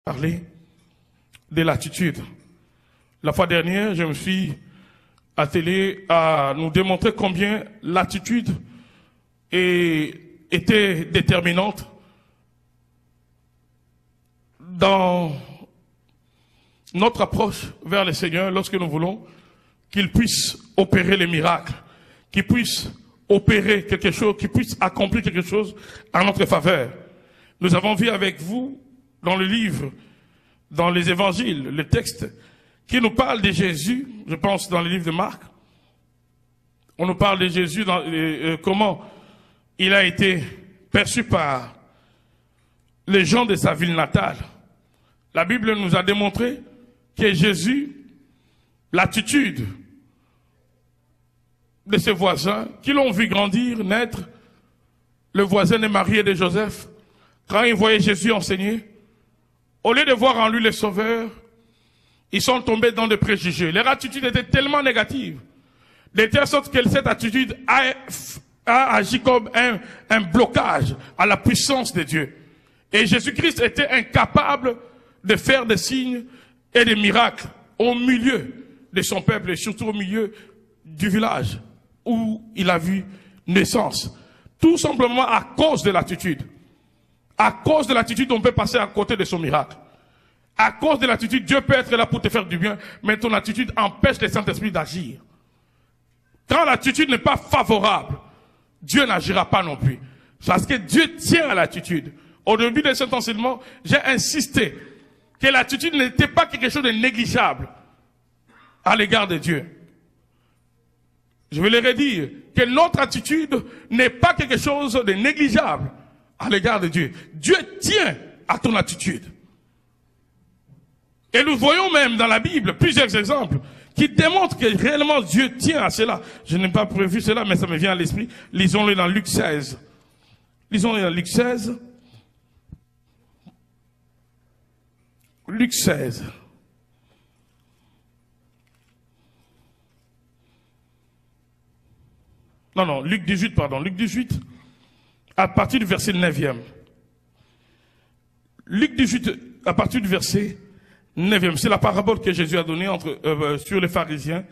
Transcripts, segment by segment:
parler de l'attitude. La fois dernière, je me suis attelé à nous démontrer combien l'attitude était déterminante dans notre approche vers le Seigneur lorsque nous voulons qu'il puisse opérer les miracles, qu'il puisse opérer quelque chose, qu'il puisse accomplir quelque chose en notre faveur. Nous avons vu avec vous dans le livre, dans les évangiles, le texte qui nous parle de Jésus, je pense dans le livre de Marc. On nous parle de Jésus, comment il a été perçu par les gens de sa ville natale. La Bible nous a démontré que Jésus, l'attitude de ses voisins qui l'ont vu grandir, naître, le voisin de Marie et de Joseph, quand ils voyaient Jésus enseigner, au lieu de voir en lui le sauveur, ils sont tombés dans des préjugés. Leur attitude était tellement négative, de telle sorte que cette attitude a agi comme un blocage à la puissance de Dieu. Et Jésus-Christ était incapable de faire des signes et des miracles au milieu de son peuple et surtout au milieu du village où il a vu naissance. Tout simplement à cause de l'attitude. À cause de l'attitude, on peut passer à côté de son miracle. À cause de l'attitude, Dieu peut être là pour te faire du bien, mais ton attitude empêche le Saint-Esprit d'agir. Quand l'attitude n'est pas favorable, Dieu n'agira pas non plus. Parce que Dieu tient à l'attitude. Au début de cet enseignement, j'ai insisté que l'attitude n'était pas quelque chose de négligeable à l'égard de Dieu. Je vais le redire, que notre attitude n'est pas quelque chose de négligeable à l'égard de Dieu. Dieu tient à ton attitude. Et nous voyons même dans la Bible plusieurs exemples qui démontrent que réellement Dieu tient à cela. Je n'ai pas prévu cela, mais ça me vient à l'esprit. Lisons-le dans Luc 16. Lisons-le dans Luc 16. Luc 16. Non, Luc 18, pardon. Luc 18, à partir du verset 9e. Luc 18, à partir du verset 9e. C'est la parabole que Jésus a donnée sur les pharisiens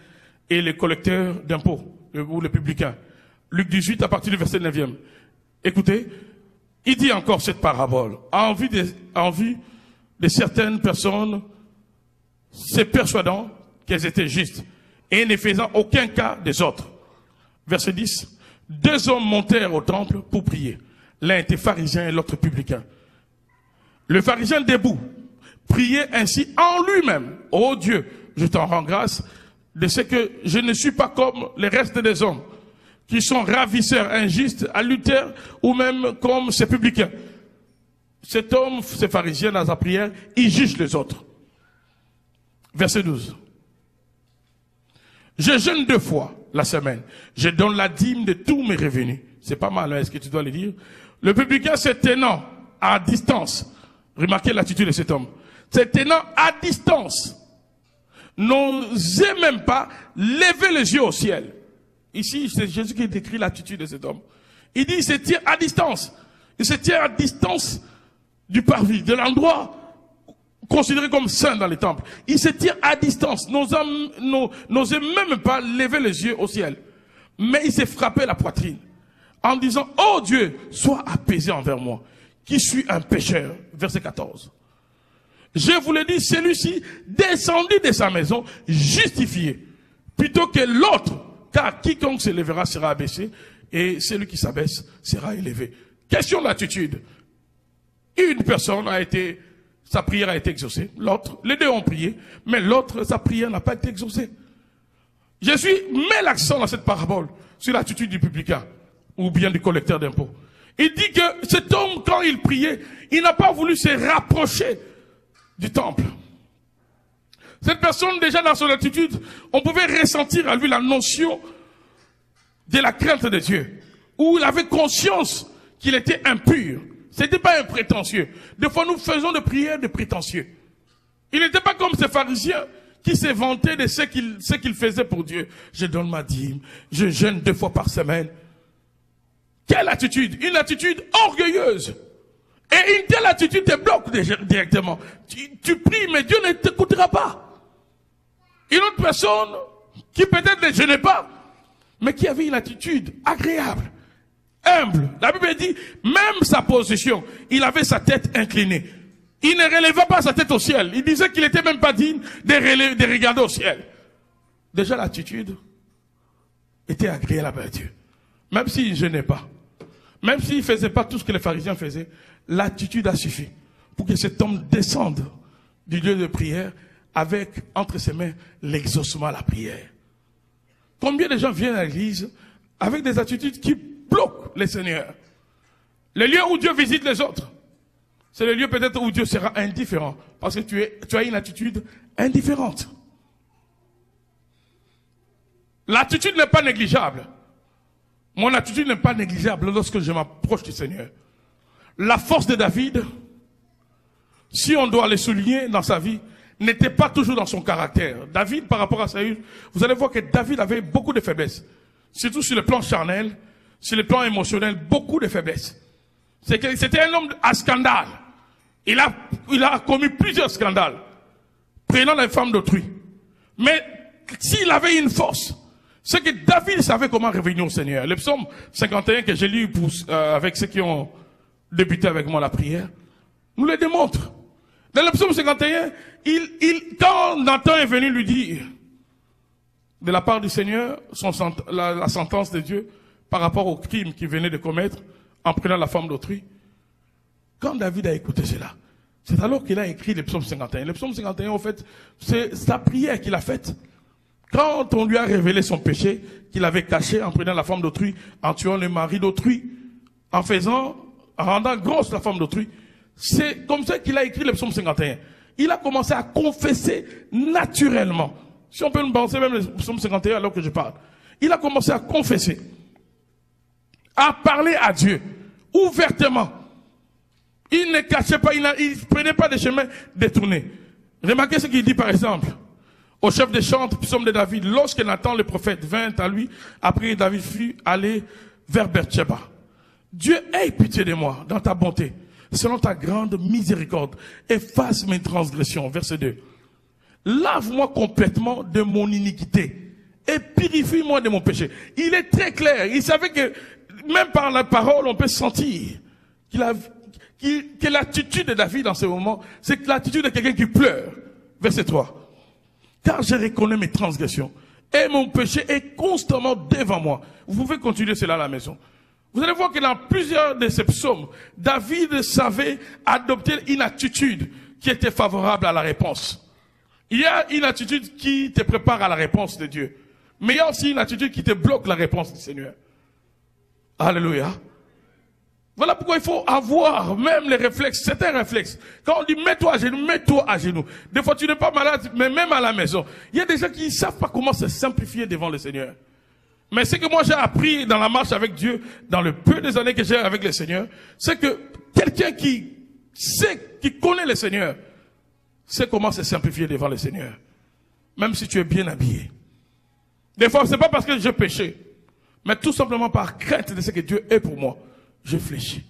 et les collecteurs d'impôts, ou les publicains. Luc 18, à partir du verset 9e. Écoutez, il dit encore cette parabole. En vue de certaines personnes se persuadant qu'elles étaient justes et ne faisant aucun cas des autres. Verset 10. 2 hommes montèrent au temple pour prier. L'un était pharisien et l'autre publicain. Le pharisien debout priait ainsi en lui-même. Ô Dieu, je t'en rends grâce de ce que je ne suis pas comme les restes des hommes qui sont ravisseurs, injustes, adultères ou même comme ces publicains. Cet homme, ce pharisien dans sa prière, il juge les autres. Verset 12. Je jeûne 2 fois la semaine. Je donne la dîme de tous mes revenus. C'est pas mal, hein, est-ce que tu dois le dire? Le publicain se tenant à distance. Remarquez l'attitude de cet homme. Se tenant à distance. N'osait même pas lever les yeux au ciel. Ici, c'est Jésus qui décrit l'attitude de cet homme. Il dit, il se tient à distance. Il se tient à distance du parvis, de l'endroit considéré comme saint dans les temples. Il se tient à distance, n'osait même pas lever les yeux au ciel. Mais il s'est frappé la poitrine en disant, oh Dieu, sois apaisé envers moi, qui suis un pécheur. Verset 14. Je vous le dis, celui-ci descendit de sa maison justifié, plutôt que l'autre, car quiconque se lèvera sera abaissé, et celui qui s'abaisse sera élevé. Question d'attitude. Une personne sa prière a été exaucée. L'autre, les deux ont prié, mais l'autre, sa prière n'a pas été exaucée. Jésus met l'accent dans cette parabole sur l'attitude du publicain, ou bien du collecteur d'impôts. Il dit que cet homme, quand il priait, il n'a pas voulu se rapprocher du temple. Cette personne, déjà dans son attitude, on pouvait ressentir à lui la notion de la crainte de Dieu, où il avait conscience qu'il était impur. C'était pas un prétentieux. Des fois, nous faisons des prières de prétentieux. Il n'était pas comme ces pharisiens qui se vantaient de ce qu'ils faisaient pour Dieu. Je donne ma dîme, je jeûne 2 fois par semaine. Quelle attitude? Une attitude orgueilleuse. Et une telle attitude te bloque directement. Tu pries, mais Dieu ne t'écoutera pas. Une autre personne qui peut-être ne jeûnait pas, mais qui avait une attitude agréable, humble. La Bible dit, même sa position, il avait sa tête inclinée. Il ne relevait pas sa tête au ciel. Il disait qu'il n'était même pas digne de regarder au ciel. Déjà l'attitude était agréable à Dieu. Même s'il ne jeûnait pas. Même s'il ne faisait pas tout ce que les pharisiens faisaient. L'attitude a suffi pour que cet homme descende du lieu de prière avec entre ses mains l'exaucement à la prière. Combien de gens viennent à l'église avec des attitudes qui bloquent les seigneurs? Le lieu où Dieu visite les autres, c'est le lieu peut-être où Dieu sera indifférent. Parce que tu as une attitude indifférente. L'attitude n'est pas négligeable. Mon attitude n'est pas négligeable lorsque je m'approche du Seigneur. La force de David, si on doit le souligner dans sa vie, n'était pas toujours dans son caractère. David, par rapport à Saül, vous allez voir que David avait beaucoup de faiblesses. Surtout sur le plan charnel, sur le plan émotionnel, beaucoup de faiblesses. C'était un homme à scandale. Il a commis plusieurs scandales, prenant les femmes d'autrui. Mais s'il avait une force, c'est que David savait comment revenir au Seigneur. Le psaume 51 que j'ai lu avec ceux qui ont débuté avec moi la prière, nous le démontre. Dans le psaume 51, quand Nathan est venu lui dire, de la part du Seigneur, la sentence de Dieu par rapport au crime qu'il venait de commettre en prenant la femme d'autrui, quand David a écouté cela, c'est alors qu'il a écrit le psaume 51. Le psaume 51, en fait, c'est sa prière qu'il a faite. Quand on lui a révélé son péché, qu'il avait caché en prenant la femme d'autrui, en tuant le mari d'autrui, en rendant grosse la femme d'autrui, c'est comme ça qu'il a écrit le psaume 51. Il a commencé à confesser naturellement. Si on peut nous penser même le psaume 51 alors que je parle. Il a commencé à confesser, à parler à Dieu, ouvertement. Il ne cachait pas, il ne prenait pas des chemins détournés. Remarquez ce qu'il dit par exemple au chef des chantres, psaume de David, lorsque Nathan le prophète vint à lui, après David fut allé vers Beersheba. Dieu, aie pitié de moi dans ta bonté, selon ta grande miséricorde, efface mes transgressions. Verset 2. Lave-moi complètement de mon iniquité et purifie-moi de mon péché. Il est très clair. Il savait que même par la parole, on peut sentir que l'attitude de David dans ce moment, c'est l'attitude de quelqu'un qui pleure. Verset 3. Car je reconnais mes transgressions et mon péché est constamment devant moi. Vous pouvez continuer cela à la maison. Vous allez voir que dans plusieurs de ces psaumes, David savait adopter une attitude qui était favorable à la réponse. Il y a une attitude qui te prépare à la réponse de Dieu. Mais il y a aussi une attitude qui te bloque la réponse du Seigneur. Alléluia. Voilà pourquoi il faut avoir même les réflexes. C'est un réflexe. Quand on dit mets-toi à genoux, mets-toi à genoux. Des fois tu n'es pas malade, mais même à la maison. Il y a des gens qui ne savent pas comment se simplifier devant le Seigneur. Mais ce que moi j'ai appris dans la marche avec Dieu, dans le peu des années que j'ai avec le Seigneur, c'est que quelqu'un qui sait, qui connaît le Seigneur, sait comment se simplifier devant le Seigneur. Même si tu es bien habillé. Des fois, c'est pas parce que j'ai péché, mais tout simplement par crainte de ce que Dieu est pour moi. Je fléchis.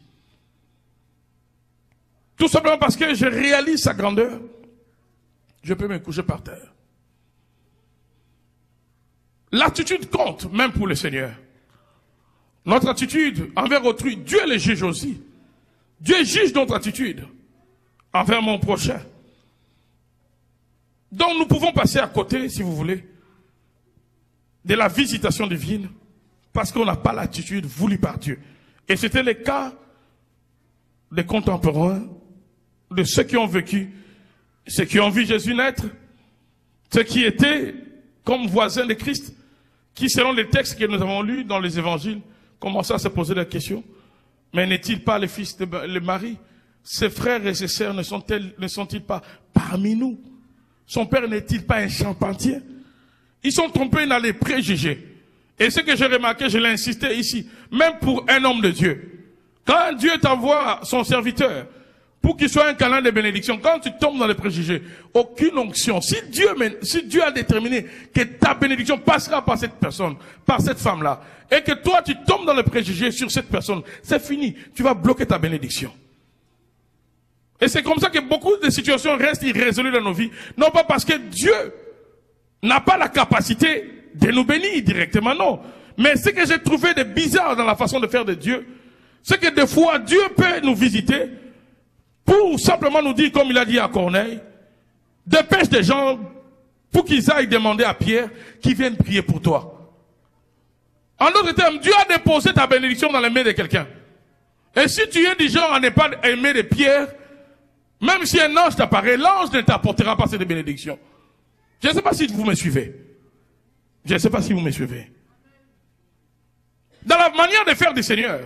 Tout simplement parce que je réalise sa grandeur, je peux me coucher par terre. L'attitude compte, même pour le Seigneur. Notre attitude envers autrui, Dieu le juge aussi. Dieu juge notre attitude envers mon prochain. Donc nous pouvons passer à côté, si vous voulez, de la visitation divine, parce qu'on n'a pas l'attitude voulue par Dieu. Et c'était le cas des contemporains, de ceux qui ont vécu, ceux qui ont vu Jésus naître, ceux qui étaient comme voisins de Christ, qui selon les textes que nous avons lus dans les évangiles, commençaient à se poser la question, mais n'est-il pas le fils de Marie? Ses frères et ses sœurs ne sont-ils pas parmi nous? Son père n'est-il pas un charpentier? Ils sont trompés dans les préjugés. Et ce que j'ai remarqué, je l'ai insisté ici, même pour un homme de Dieu. Quand Dieu t'envoie son serviteur pour qu'il soit un canal de bénédiction, quand tu tombes dans les préjugés, aucune onction. Si Dieu a déterminé que ta bénédiction passera par cette personne, par cette femme-là, et que toi tu tombes dans les préjugés sur cette personne, c'est fini. Tu vas bloquer ta bénédiction. Et c'est comme ça que beaucoup de situations restent irrésolues dans nos vies. Non pas parce que Dieu n'a pas la capacité de nous bénir directement, non. Mais ce que j'ai trouvé de bizarre dans la façon de faire de Dieu, c'est que des fois, Dieu peut nous visiter pour simplement nous dire, comme il a dit à Corneille, dépêche des gens pour qu'ils aillent demander à Pierre qu'ils viennent prier pour toi. En d'autres termes, Dieu a déposé ta bénédiction dans les mains de quelqu'un. Et si tu es du genre à ne pas aimer de Pierre, même si un ange t'apparaît, l'ange ne t'apportera pas cette bénédiction. Je ne sais pas si vous me suivez. Je ne sais pas si vous me suivez. Dans la manière de faire du Seigneur,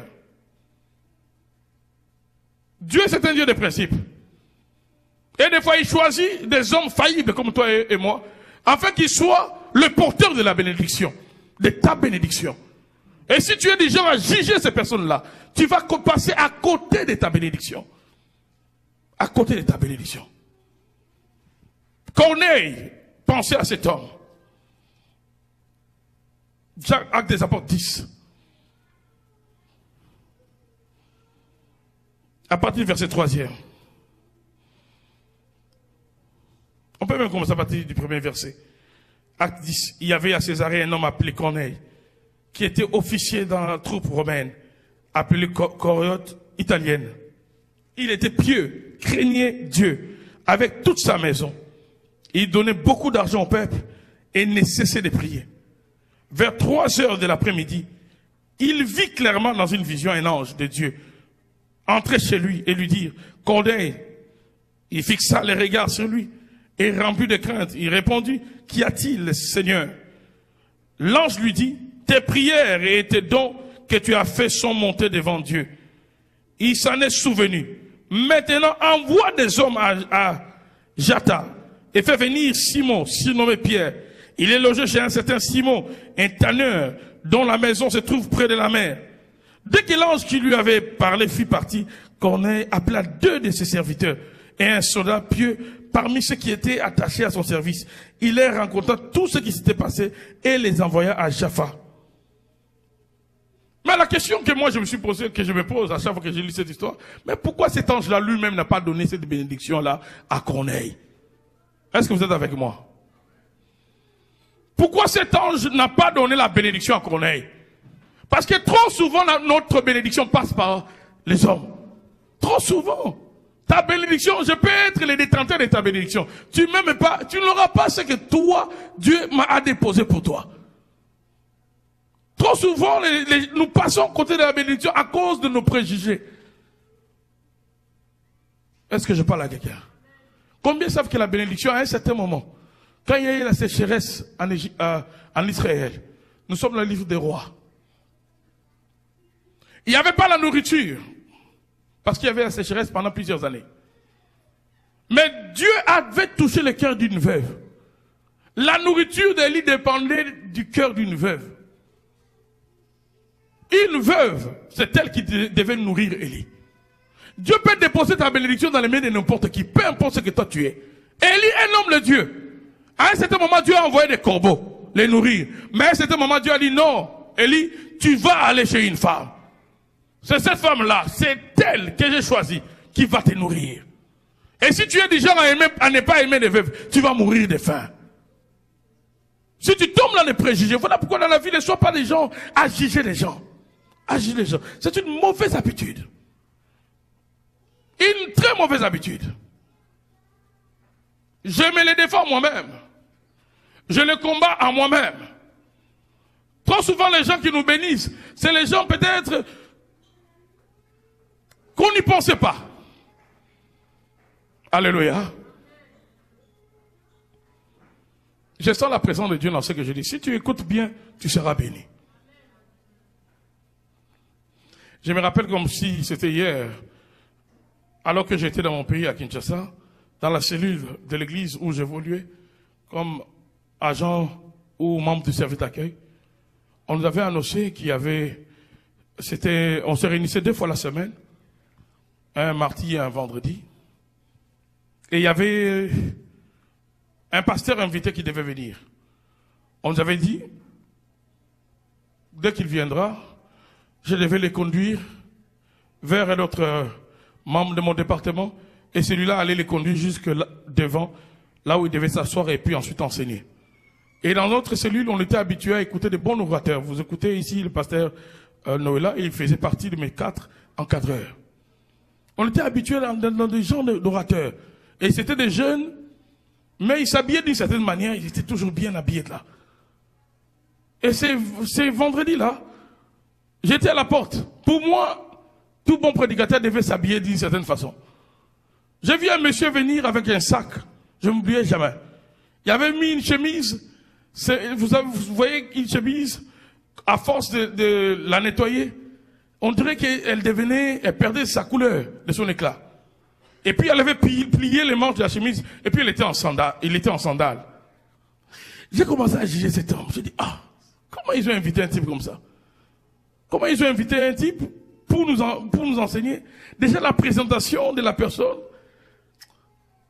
Dieu c'est un Dieu de principe. Et des fois il choisit des hommes faillibles comme toi et moi, afin qu'ils soient le porteur de la bénédiction, de ta bénédiction. Et si tu es du genre à juger ces personnes-là, tu vas passer à côté de ta bénédiction. À côté de ta bénédiction. Corneille pensez à cet homme. Actes des Apôtres 10. À partir du verset 3e. On peut même commencer à partir du premier verset. Acte 10. Il y avait à Césarée un homme appelé Corneille, qui était officier dans la troupe romaine, appelé Coriote italienne. Il était pieux, craignait Dieu, avec toute sa maison. Il donnait beaucoup d'argent au peuple et ne cessait de prier. Vers 3 heures de l'après-midi, il vit clairement dans une vision un ange de Dieu entrer chez lui et lui dire, Corneille. Il fixa les regards sur lui et rempli de crainte, il répondit, qu'y a-t-il, Seigneur? L'ange lui dit, tes prières et tes dons que tu as fait sont montés devant Dieu. Il s'en est souvenu. Maintenant, envoie des hommes à Jata et fais venir Simon, surnommé Pierre. Il est logé chez un certain Simon, un tanneur, dont la maison se trouve près de la mer. Dès que l'ange qui lui avait parlé fut parti, Corneille appela 2 de ses serviteurs et un soldat pieux parmi ceux qui étaient attachés à son service. Il leur raconta tout ce qui s'était passé et les envoya à Jaffa. Mais la question que moi je me suis posée, que je me pose à chaque fois que je lis cette histoire, mais pourquoi cet ange-là lui-même n'a pas donné cette bénédiction-là à Corneille? Est-ce que vous êtes avec moi? Pourquoi cet ange n'a pas donné la bénédiction à Corneille? Parce que trop souvent notre bénédiction passe par les hommes. Trop souvent. Ta bénédiction, je peux être le détenteur de ta bénédiction. Tu m'aimes pas, tu n'auras pas ce que toi, Dieu m'a déposé pour toi. Trop souvent, nous passons côté de la bénédiction à cause de nos préjugés. Est-ce que je parle à quelqu'un? Combien savent que la bénédiction, à un certain moment, quand il y a eu la sécheresse en Israël, nous sommes dans le livre des rois. Il n'y avait pas la nourriture, parce qu'il y avait la sécheresse pendant plusieurs années. Mais Dieu avait touché le cœur d'une veuve. La nourriture d'Élie dépendait du cœur d'une veuve. Une veuve, c'est elle qui devait nourrir Élie. Dieu peut déposer ta bénédiction dans les mains de n'importe qui, peu importe ce que toi tu es. Élie, un homme de Dieu. À un certain moment, Dieu a envoyé des corbeaux, les nourrir. Mais à un certain moment, Dieu a dit non, Élie, tu vas aller chez une femme. C'est cette femme-là, c'est elle que j'ai choisie, qui va te nourrir. Et si tu es du genre à ne pas aimer les veuves, tu vas mourir de faim. Si tu tombes dans les préjugés, voilà pourquoi dans la vie, ne sois pas des gens à juger les gens. À juger les gens. C'est une mauvaise habitude. Une très mauvaise habitude. Je me les défends moi-même. Je les combats à moi-même. Trop souvent, les gens qui nous bénissent, c'est les gens peut-être qu'on n'y pensait pas. Alléluia. Je sens la présence de Dieu dans ce que je dis. Si tu écoutes bien, tu seras béni. Je me rappelle comme si c'était hier, alors que j'étais dans mon pays à Kinshasa, dans la cellule de l'église où j'évoluais, comme agent ou membre du service d'accueil, on nous avait annoncé qu'il y avait, on se réunissait 2 fois la semaine, un mardi et un vendredi, et il y avait un pasteur invité qui devait venir. On nous avait dit, dès qu'il viendra, je devais les conduire vers un autre membre de mon département Et celui-là allait les conduire jusque là, devant, là où il devait s'asseoir et puis ensuite enseigner. Et dans notre cellule, on était habitué à écouter de bons orateurs. Vous écoutez ici le pasteur Noëlla, il faisait partie de mes 4 encadreurs. On était habitué dans des gens d'orateurs. Et c'était des jeunes, mais ils s'habillaient d'une certaine manière, ils étaient toujours bien habillés là. Et c'est vendredi là, j'étais à la porte. Pour moi, tout bon prédicateur devait s'habiller d'une certaine façon. J'ai vu un monsieur venir avec un sac, je ne m'oublierai jamais. Il avait mis une chemise, vous voyez une chemise, à force de la nettoyer, on dirait qu'elle elle perdait sa couleur de son éclat. Et puis elle avait plié les manches de la chemise, et puis il était en sandales. J'ai commencé à juger cet homme. J'ai dit, comment ils ont invité un type comme ça? Comment ils ont invité un type pour nous enseigner? Déjà la présentation de la personne,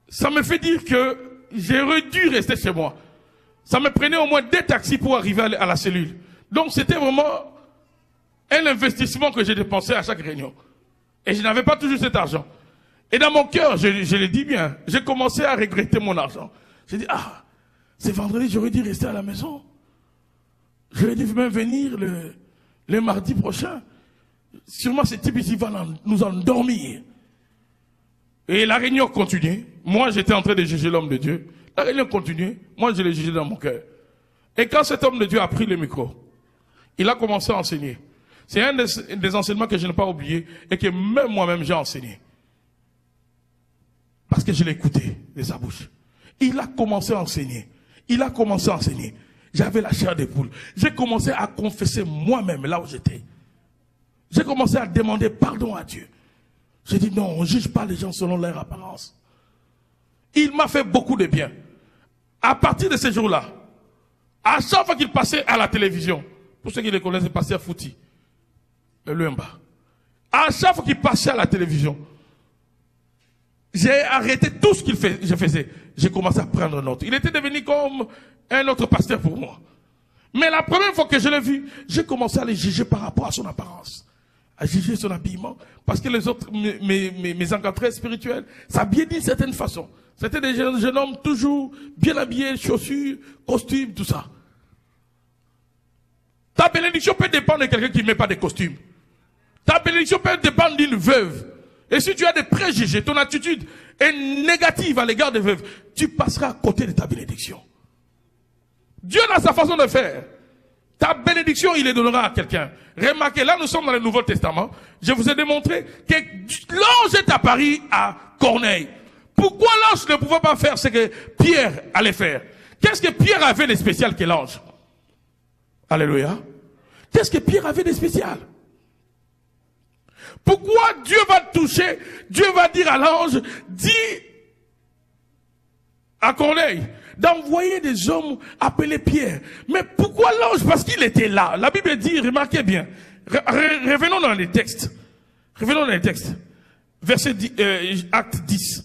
ça me fait dire que j'aurais dû rester chez moi. Ça me prenait au moins 2 taxis pour arriver à la cellule. Donc c'était vraiment un investissement que j'ai dépensé à chaque réunion. Et je n'avais pas toujours cet argent. Et dans mon cœur, je le dis bien, j'ai commencé à regretter mon argent. J'ai dit, c'est vendredi, j'aurais dû rester à la maison. J'aurais dû même venir le mardi prochain. Sûrement ce type ici va nous endormir. Et la réunion continuait. Moi, j'étais en train de juger l'homme de Dieu. La réunion continuait. Moi, je l'ai jugé dans mon cœur. Et quand cet homme de Dieu a pris le micro, il a commencé à enseigner. C'est un des enseignements que je n'ai pas oublié et que même moi-même j'ai enseigné. Parce que je l'ai écouté de sa bouche. Il a commencé à enseigner. J'avais la chair de poule. J'ai commencé à confesser moi-même là où j'étais. J'ai commencé à demander pardon à Dieu. J'ai dit non, on ne juge pas les gens selon leur apparence. Il m'a fait beaucoup de bien. À partir de ce jour-là, à chaque fois qu'il passait à la télévision, pour ceux qui le connaissent, il passait à Fouti, le Luemba. À chaque fois qu'il passait à la télévision, j'ai arrêté tout ce je faisais. J'ai commencé à prendre note. Il était devenu comme un autre pasteur pour moi. Mais la première fois que je l'ai vu, j'ai commencé à le juger par rapport à son apparence, à juger son habillement, parce que les autres, mes encadrés spirituels, s'habillaient d'une certaine façon. C'était des jeunes hommes toujours bien habillés, chaussures, costumes, tout ça. Ta bénédiction peut dépendre de quelqu'un qui ne met pas de costume. Ta bénédiction peut dépendre d'une veuve. Et si tu as des préjugés, ton attitude est négative à l'égard des veuves, tu passeras à côté de ta bénédiction. Dieu a sa façon de faire. Ta bénédiction, il les donnera à quelqu'un. Remarquez, là nous sommes dans le Nouveau Testament. Je vous ai démontré que l'ange est apparu à Corneille. Pourquoi l'ange ne pouvait pas faire ce que Pierre allait faire? Qu'est-ce que Pierre avait de spécial que l'ange? Alléluia. Qu'est-ce que Pierre avait de spécial? Pourquoi Dieu va toucher? Dieu va dire à l'ange, dis à Corneille d'envoyer des hommes appelés Pierre. Mais pourquoi l'ange? Parce qu'il était là. La Bible dit, remarquez bien, revenons dans les textes. Verset 10, acte 10.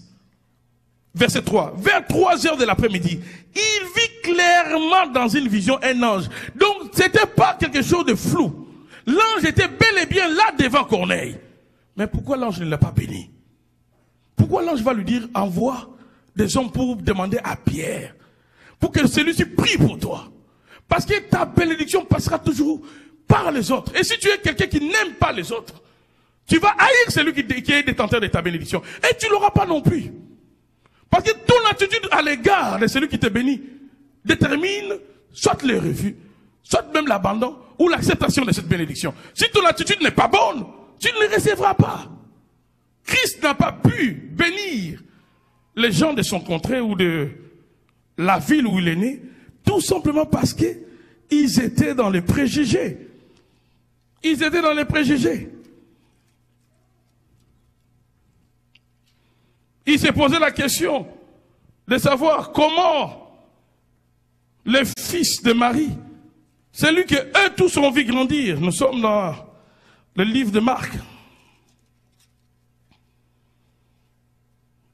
Verset 3. Vers 3 heures de l'après-midi, il vit clairement dans une vision un ange. Donc, c'était pas quelque chose de flou. L'ange était bel et bien là devant Corneille. Mais pourquoi l'ange ne l'a pas béni? Pourquoi l'ange va lui dire, envoie des hommes pour demander à Pierre, pour que celui-ci prie pour toi? Parce que ta bénédiction passera toujours par les autres. Et si tu es quelqu'un qui n'aime pas les autres, tu vas haïr celui qui est détenteur de ta bénédiction. Et tu ne l'auras pas non plus. Parce que ton attitude à l'égard de celui qui te bénit détermine soit le refus, soit même l'abandon ou l'acceptation de cette bénédiction. Si ton attitude n'est pas bonne, tu ne les recevras pas. Christ n'a pas pu bénir les gens de son contrée ou de la ville où il est né, tout simplement parce qu'ils étaient dans les préjugés. Ils étaient dans les préjugés. Il s'est posé la question de savoir comment le fils de Marie, celui que eux tous ont vu grandir, nous sommes dans le livre de Marc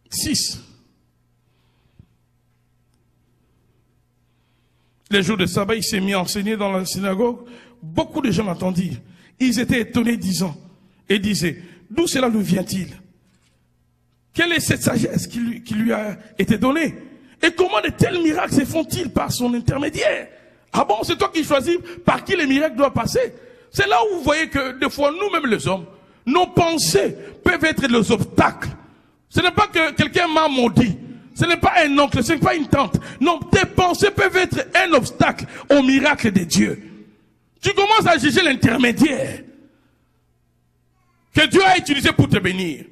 6. Les jours de sabbat, il s'est mis à enseigner dans la synagogue. Beaucoup de gens l'entendirent. Ils étaient étonnés, disaient, d'où cela nous vient-il? Quelle est cette sagesse qui lui a été donnée? Et comment de tels miracles se font-ils par son intermédiaire? Ah bon, c'est toi qui choisis par qui les miracles doivent passer? C'est là où vous voyez que des fois, nous-mêmes les hommes, nos pensées peuvent être les obstacles. Ce n'est pas que quelqu'un m'a maudit. Ce n'est pas un oncle, ce n'est pas une tante. Non, tes pensées peuvent être un obstacle au miracle de Dieu. Tu commences à juger l'intermédiaire que Dieu a utilisé pour te bénir.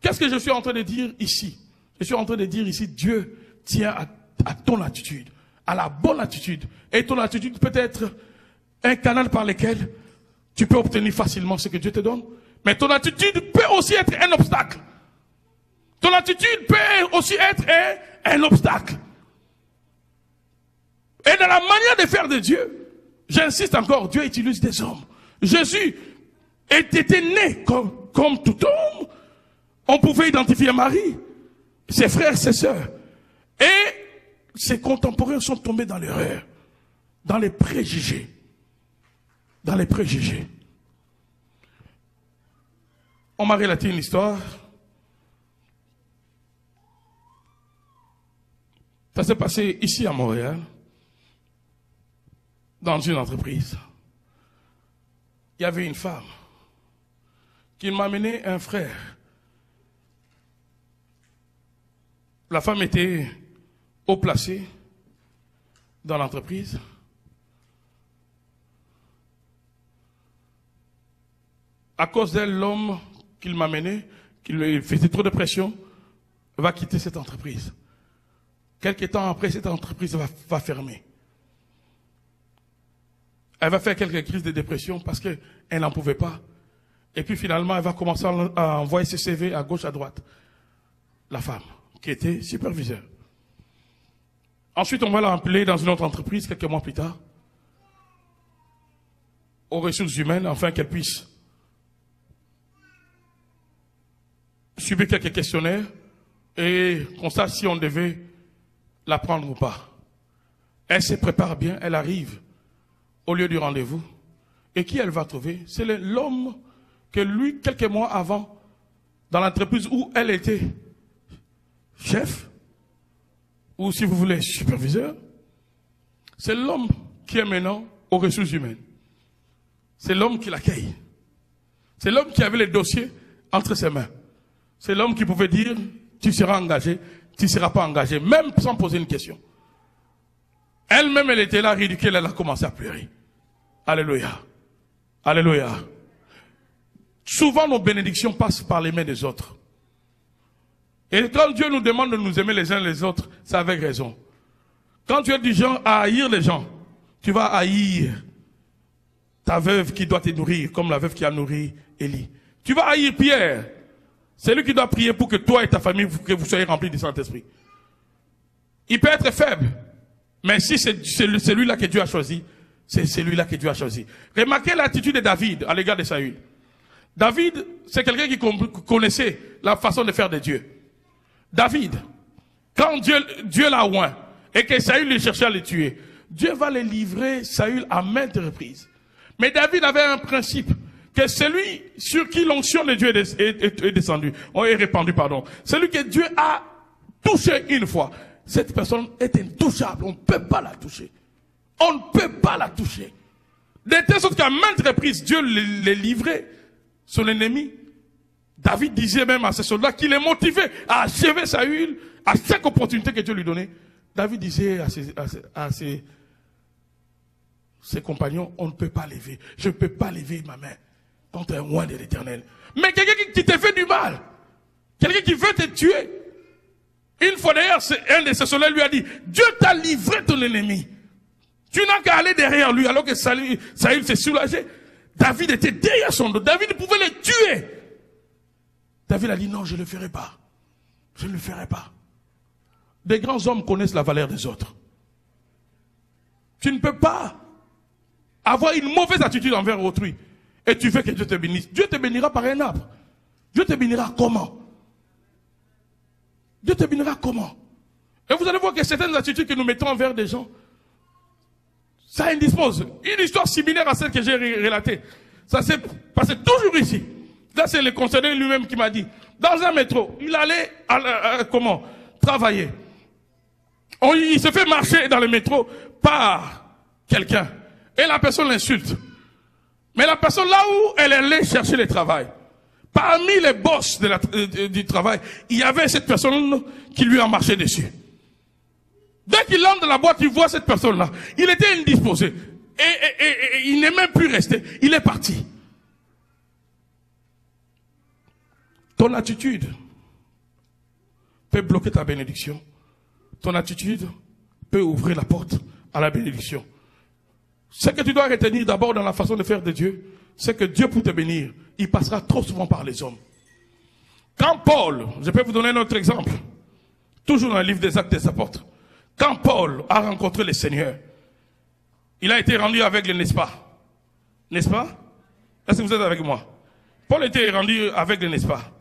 Qu'est-ce que je suis en train de dire ici? Je suis en train de dire ici, Dieu tient à ton attitude, à la bonne attitude. Et ton attitude peut être un canal par lequel tu peux obtenir facilement ce que Dieu te donne. Mais ton attitude peut aussi être un obstacle. Ton attitude peut aussi être un obstacle. Et dans la manière de faire de Dieu, j'insiste encore, Dieu utilise des hommes. Jésus était né comme tout homme. On pouvait identifier Marie, ses frères, ses sœurs. Et ses contemporains sont tombés dans l'erreur, dans les préjugés. Dans les préjugés. On m'a relaté une histoire. Ça s'est passé ici à Montréal, dans une entreprise. Il y avait une femme qui m'a amené un frère. La femme était haut placée dans l'entreprise. À cause d'elle, l'homme qu'il m'a amené, qui lui faisait trop de pression, va quitter cette entreprise. Quelque temps après, cette entreprise va fermer. Elle va faire quelques crises de dépression parce qu'elle n'en pouvait pas. Et puis finalement, elle va commencer à envoyer ses CV à gauche, à droite. La femme, qui était superviseur. Ensuite, on va l'appeler dans une autre entreprise, quelques mois plus tard, aux ressources humaines, afin qu'elle puisse subir quelques questionnaires et qu'on sache si on devait la prendre ou pas. Elle se prépare bien, elle arrive au lieu du rendez-vous. Et qui elle va trouver? C'est l'homme que lui, quelques mois avant, dans l'entreprise où elle était chef, ou si vous voulez, superviseur, c'est l'homme qui est maintenant aux ressources humaines. C'est l'homme qui l'accueille. C'est l'homme qui avait les dossiers entre ses mains. C'est l'homme qui pouvait dire, tu seras engagé, tu ne seras pas engagé, même sans poser une question. Elle-même, elle était là, ridicule, elle a commencé à pleurer. Alléluia. Alléluia. Souvent, nos bénédictions passent par les mains des autres. Et quand Dieu nous demande de nous aimer les uns les autres, c'est avec raison. Quand tu es du genre à haïr les gens, tu vas haïr ta veuve qui doit te nourrir, comme la veuve qui a nourri Élie. Tu vas haïr Pierre. C'est lui qui doit prier pour que toi et ta famille, que vous soyez remplis du Saint-Esprit. Il peut être faible, mais si c'est celui-là que Dieu a choisi, c'est celui-là que Dieu a choisi. Remarquez l'attitude de David à l'égard de Saül. David, c'est quelqu'un qui connaissait la façon de faire de Dieu. David, quand Dieu l'a oint et que Saül le cherchait à le tuer, Dieu va le livrer Saül à maintes reprises. Mais David avait un principe, que celui sur qui l'onction de Dieu est descendue, est répandue, pardon. Celui que Dieu a touché une fois, cette personne est intouchable, on ne peut pas la toucher. On ne peut pas la toucher. De telle sorte qu'à maintes reprises, Dieu les livrait, son ennemi. David disait même à ses soldats qu'il est motivé à achever Saül à chaque opportunité que Dieu lui donnait. David disait à ses compagnons, on ne peut pas lever, je ne peux pas lever ma main contre un roi de l'Éternel. Mais quelqu'un qui te fait du mal, quelqu'un qui veut te tuer. Une fois d'ailleurs, un de ses soldats lui a dit, Dieu t'a livré ton ennemi. Tu n'as qu'à aller derrière lui, alors que Saül s'est soulagé. David était derrière son dos. David pouvait le tuer. David a dit, non, je ne le ferai pas. Je ne le ferai pas. Des grands hommes connaissent la valeur des autres. Tu ne peux pas avoir une mauvaise attitude envers autrui et tu veux que Dieu te bénisse. Dieu te bénira par un arbre. Dieu te bénira comment? Dieu te bénira comment? Et vous allez voir que certaines attitudes que nous mettons envers des gens, ça indispose. Une histoire similaire à celle que j'ai relatée. Ça s'est passé toujours ici. Là, c'est le conseiller lui-même qui m'a dit, dans un métro. Il allait, comment? Travailler. Il se fait marcher dans le métro par quelqu'un. Et la personne l'insulte. Mais la personne, là où elle allait chercher le travail, parmi les boss du travail, il y avait cette personne qui lui a marché dessus. Dès qu'il entre dans la boîte, il voit cette personne-là. Il était indisposé. Et il n'est même plus resté. Il est parti. Ton attitude peut bloquer ta bénédiction. Ton attitude peut ouvrir la porte à la bénédiction. Ce que tu dois retenir d'abord dans la façon de faire de Dieu, c'est que Dieu pour te bénir, il passera trop souvent par les hommes. Quand Paul, je peux vous donner un autre exemple, toujours dans le livre des Actes des Apôtres, quand Paul a rencontré le Seigneur, il a été rendu aveugle, n'est-ce pas? N'est-ce pas? Est-ce que vous êtes avec moi? Paul était rendu aveugle, n'est-ce pas?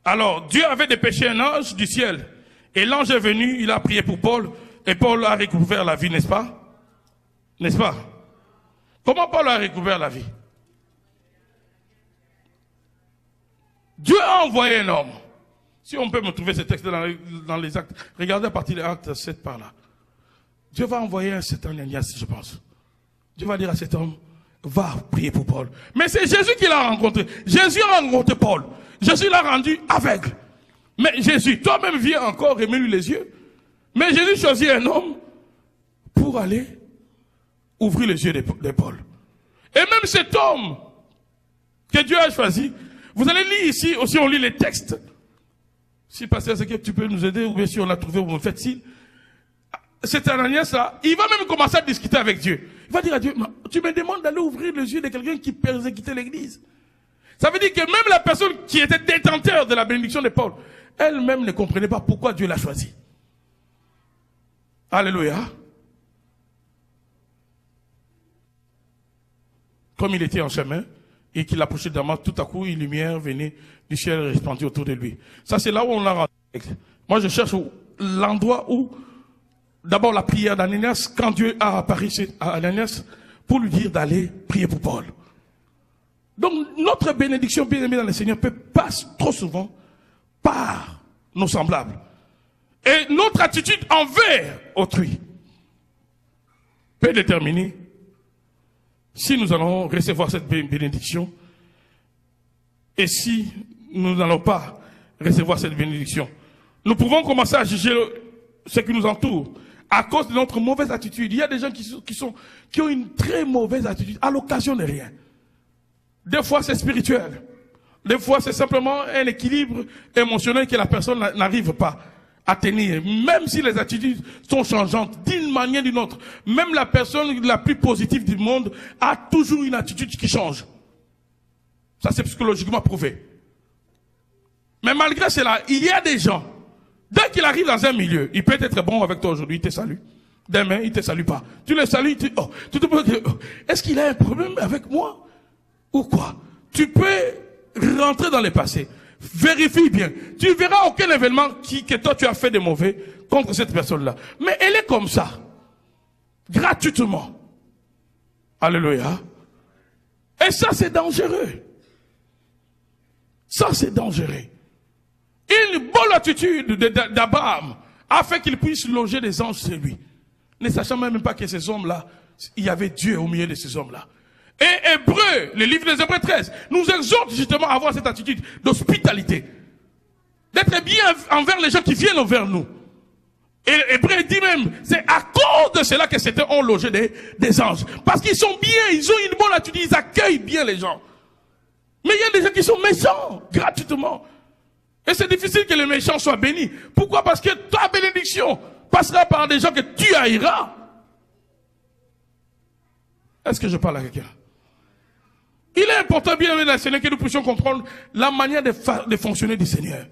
Alors, Dieu avait dépêché un ange du ciel. Et l'ange est venu, il a prié pour Paul. Et Paul a recouvert la vie, n'est-ce pas? N'est-ce pas? Comment Paul a recouvert la vie? Dieu a envoyé un homme. Si on peut me trouver ce texte dans les actes, regardez à partir de l'acte 7 par là. Dieu va envoyer un certain Ananias, je pense. Dieu va dire à cet homme, va prier pour Paul. Mais c'est Jésus qui l'a rencontré. Jésus a rencontré Paul. Jésus l'a rendu aveugle. Mais Jésus, toi-même viens encore et mets-lui les yeux. Mais Jésus choisit un homme pour aller ouvrir les yeux de Paul. Et même cet homme que Dieu a choisi, vous allez lire ici, aussi on lit les textes. Si pasteur Zéchiel, tu peux nous aider, ou bien si on l'a trouvé, vous me faites signe. Cet Ananias-là, il va même commencer à discuter avec Dieu. Il va dire à Dieu, tu me demandes d'aller ouvrir les yeux de quelqu'un qui persécutait l'église. Ça veut dire que même la personne qui était détenteur de la bénédiction de Paul, elle-même ne comprenait pas pourquoi Dieu l'a choisi. Alléluia. Comme il était en chemin et qu'il approchait de Damas, tout à coup, une lumière venait du ciel et resplendit autour de lui. Ça, c'est là où on l'a rendu. Moi, je cherche l'endroit où, d'abord la prière d'Ananias, quand Dieu a apparu à Ananias, pour lui dire d'aller prier pour Paul. Donc, notre bénédiction, bien aimée dans le Seigneur, passe trop souvent par nos semblables. Et notre attitude envers autrui peut déterminer si nous allons recevoir cette bénédiction et si nous n'allons pas recevoir cette bénédiction. Nous pouvons commencer à juger ce qui nous entoure à cause de notre mauvaise attitude. Il y a des gens qui ont une très mauvaise attitude à l'occasion de rien. Des fois, c'est spirituel. Des fois, c'est simplement un équilibre émotionnel que la personne n'arrive pas à tenir. Même si les attitudes sont changeantes d'une manière ou d'une autre. Même la personne la plus positive du monde a toujours une attitude qui change. Ça, c'est psychologiquement prouvé. Mais malgré cela, il y a des gens, dès qu'il arrive dans un milieu, il peut être bon avec toi aujourd'hui, il te salue. Demain, il te salue pas. Tu le salues, tu te poses, est-ce qu'il a un problème avec moi? Ou quoi? Tu peux rentrer dans le passé. Vérifie bien. Tu verras aucun événement que toi tu as fait de mauvais contre cette personne-là. Mais elle est comme ça. Gratuitement. Alléluia. Et ça c'est dangereux. Ça c'est dangereux. Une bonne attitude d'Abraham a fait qu'il puisse loger des anges chez lui. Ne sachant même pas que ces hommes-là, il y avait Dieu au milieu de ces hommes-là. Et Hébreux, le livre des Hébreux 13, nous exhorte justement à avoir cette attitude d'hospitalité. D'être bien envers les gens qui viennent envers nous. Et Hébreux dit même, c'est à cause de cela que c'était ont logé des anges. Parce qu'ils sont bien, ils ont une bonne attitude, ils accueillent bien les gens. Mais il y a des gens qui sont méchants, gratuitement. Et c'est difficile que les méchants soient bénis. Pourquoi? Parce que ta bénédiction passera par des gens que tu haïras. Est-ce que je parle à quelqu'un? Il est important, bien aimé, Seigneur, que nous puissions comprendre la manière de fonctionner du Seigneur.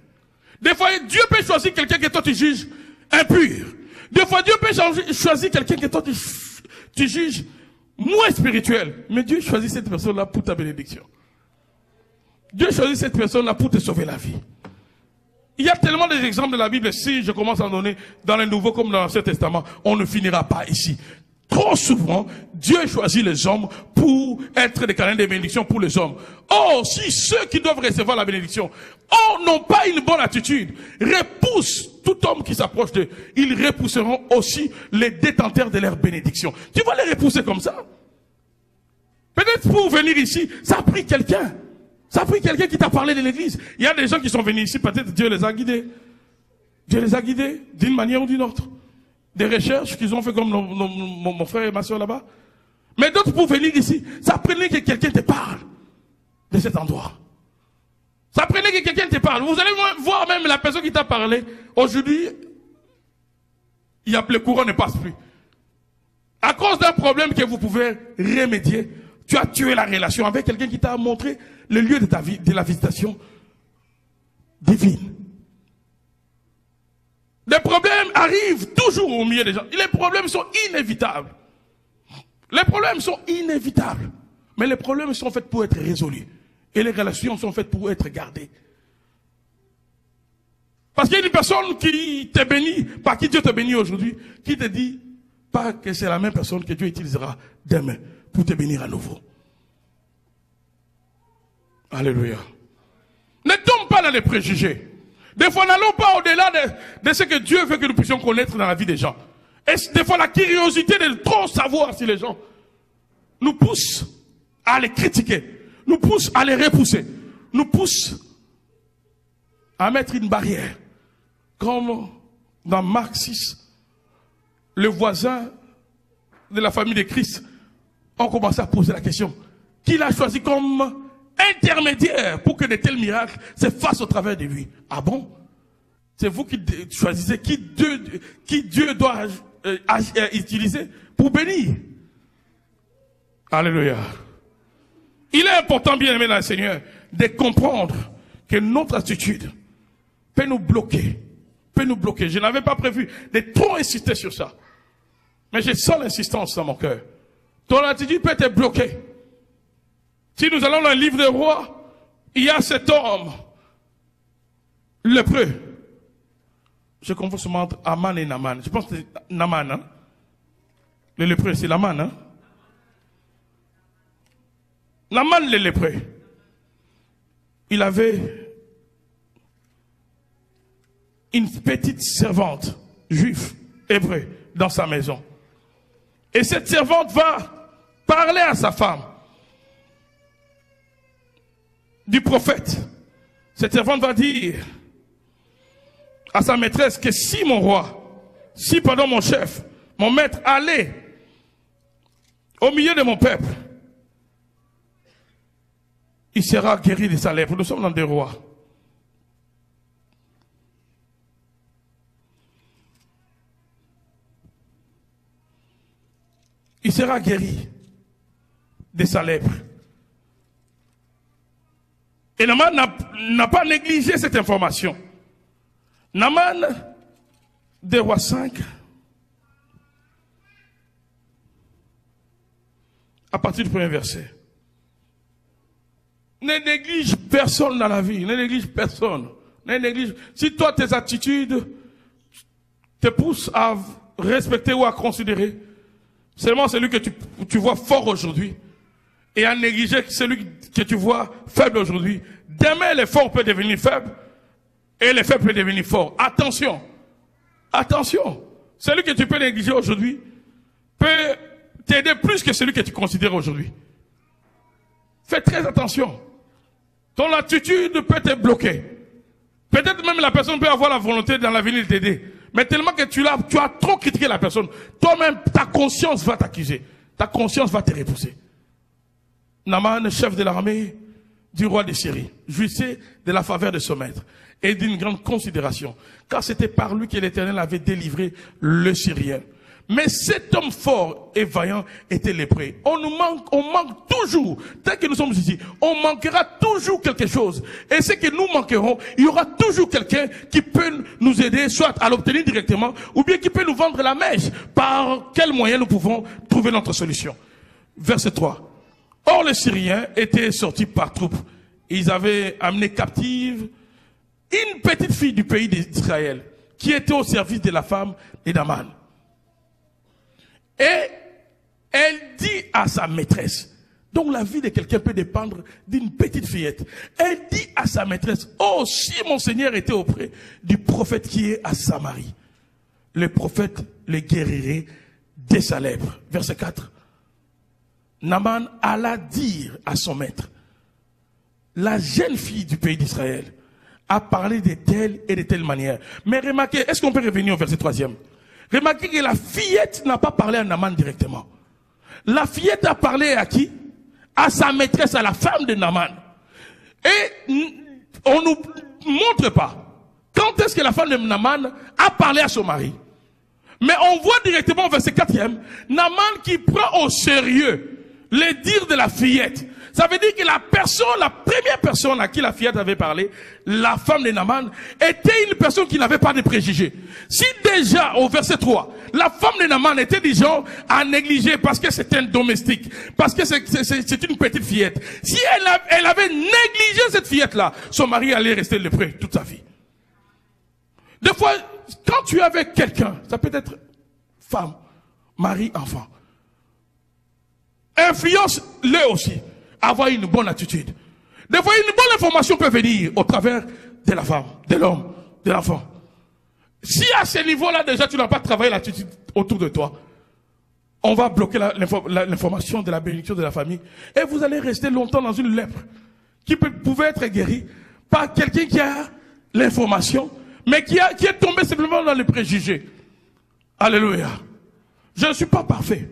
Des fois, Dieu peut choisir quelqu'un que toi tu juges impur. Des fois, Dieu peut choisir quelqu'un que toi tu juges moins spirituel. Mais Dieu choisit cette personne-là pour ta bénédiction. Dieu choisit cette personne-là pour te sauver la vie. Il y a tellement d'exemples de la Bible. Si je commence à en donner dans le Nouveau comme dans l'Ancien Testament, on ne finira pas ici. trop souvent, Dieu choisit les hommes pour être des canaux de bénédiction pour les hommes. Or, si ceux qui doivent recevoir la bénédiction, n'ont pas une bonne attitude, repoussent tout homme qui s'approche d'eux, ils repousseront aussi les détenteurs de leur bénédiction. Tu vas les repousser comme ça. Peut-être pour venir ici, ça a pris quelqu'un. Ça a pris quelqu'un qui t'a parlé de l'église. Il y a des gens qui sont venus ici, peut-être Dieu les a guidés. Dieu les a guidés d'une manière ou d'une autre. Des recherches qu'ils ont fait comme mon frère et ma soeur là-bas. Mais d'autres pour venir ici, ça prenait que quelqu'un te parle de cet endroit. Ça prenait que quelqu'un te parle. Vous allez voir même la personne qui t'a parlé. Aujourd'hui, le courant ne passe plus. À cause d'un problème que vous pouvez remédier, tu as tué la relation avec quelqu'un qui t'a montré le lieu de la visitation divine. Les problèmes arrivent toujours au milieu des gens. Les problèmes sont inévitables. Les problèmes sont inévitables. Mais les problèmes sont faits pour être résolus. Et les relations sont faites pour être gardées. Parce qu'il y a une personne qui te bénit, par qui Dieu te bénit aujourd'hui, qui te dit pas que c'est la même personne que Dieu utilisera demain pour te bénir à nouveau. Alléluia. Ne tombe pas dans les préjugés. Des fois, n'allons pas au-delà de ce que Dieu veut que nous puissions connaître dans la vie des gens. Et des fois, la curiosité de trop savoir si les gens nous pousse à les critiquer, nous pousse à les repousser, nous pousse à mettre une barrière. Comme dans Marc 6, le voisin de la famille de Christ ont commencé à poser la question. Qui l'a choisi comme intermédiaire pour que de tels miracles se fassent au travers de lui? Ah bon? C'est vous qui choisissez qui Dieu doit utiliser pour bénir. Alléluia. Il est important, bien aimé dans le Seigneur, de comprendre que notre attitude peut nous bloquer. Je n'avais pas prévu de trop insister sur ça. Mais je sens l'insistance dans mon cœur. Ton attitude peut te bloquer. Si nous allons dans le livre des rois, il y a cet homme lépreux. Je confonds souvent entre Aman et Naman. Je pense que c'est Naman. Hein? Le lépreux, c'est Naman. Hein? Naman le lépreux. Il avait une petite servante juive, hébreu, dans sa maison. Et cette servante va parler à sa femme du prophète. Cette servante va dire à sa maîtresse que si mon chef, mon maître allait au milieu de mon peuple, il sera guéri de sa lèpre. Nous sommes dans des rois. Il sera guéri de sa lèpre. Et Naaman n'a pas négligé cette information. Naaman, des rois 5, à partir du premier verset. Ne néglige personne dans la vie. Ne néglige personne. Si toi, tes attitudes te poussent à respecter ou à considérer seulement celui que tu vois fort aujourd'hui et à négliger celui que tu vois faible aujourd'hui, demain, les forts peuvent devenir faibles et les faibles peuvent devenir forts. Attention. Attention. Celui que tu peux négliger aujourd'hui peut t'aider plus que celui que tu considères aujourd'hui. Fais très attention. Ton attitude peut te bloquer. Peut-être même la personne peut avoir la volonté dans l'avenir de t'aider. Mais tellement que tu as trop critiqué la personne, toi-même, ta conscience va t'accuser. Ta conscience va te repousser. Naaman, chef de l'armée du roi de Syrie, jouissait de la faveur de son maître et d'une grande considération, car c'était par lui que l'Éternel avait délivré le Syrien. Mais cet homme fort et vaillant était lépreux. On manque toujours, tel que nous sommes ici, on manquera toujours quelque chose. Et ce que nous manquerons, il y aura toujours quelqu'un qui peut nous aider, soit à l'obtenir directement, ou bien qui peut nous vendre la mèche. Par quel moyen nous pouvons trouver notre solution? Verset 3. Or, les Syriens étaient sortis par troupes. Ils avaient amené captive une petite fille du pays d'Israël, qui était au service de la femme de Naaman. Et Elle dit à sa maîtresse, donc la vie de quelqu'un peut dépendre d'une petite fillette. Elle dit à sa maîtresse, oh, si mon Seigneur était auprès du prophète qui est à Samarie, le prophète le guérirait de sa lèpre. Verset 4. Naaman alla dire à son maître, la jeune fille du pays d'Israël a parlé de telle et de telle manière. Mais remarquez, est-ce qu'on peut revenir au verset 3e? Remarquez que la fillette n'a pas parlé à Naaman directement. La fillette a parlé à qui? À sa maîtresse, à la femme de Naaman. Et on nous montre pas quand est-ce que la femme de Naaman a parlé à son mari. Mais on voit directement au verset 4e, Naaman qui prend au sérieux les dires de la fillette. Ça veut dire que la première personne à qui la fillette avait parlé, la femme de Naaman, était une personne qui n'avait pas de préjugés. Si déjà, au verset 3, la femme de Naaman était du genre à négliger parce que c'était un domestique, parce que c'est une petite fillette. Si elle avait négligé cette fillette-là, son mari allait rester lépreux toute sa vie. Des fois, quand tu es avec quelqu'un, ça peut être femme, mari, enfant, influence-le aussi. Avoir une bonne attitude. Des fois, une bonne information peut venir au travers de la femme, de l'homme, de l'enfant. Si à ce niveau-là, déjà, tu n'as pas travaillé l'attitude autour de toi, on va bloquer l'information de la bénédiction de la famille. Et vous allez rester longtemps dans une lèpre qui pouvait être guérie par quelqu'un qui a l'information, mais qui est tombé simplement dans les préjugés. Alléluia. Je ne suis pas parfait.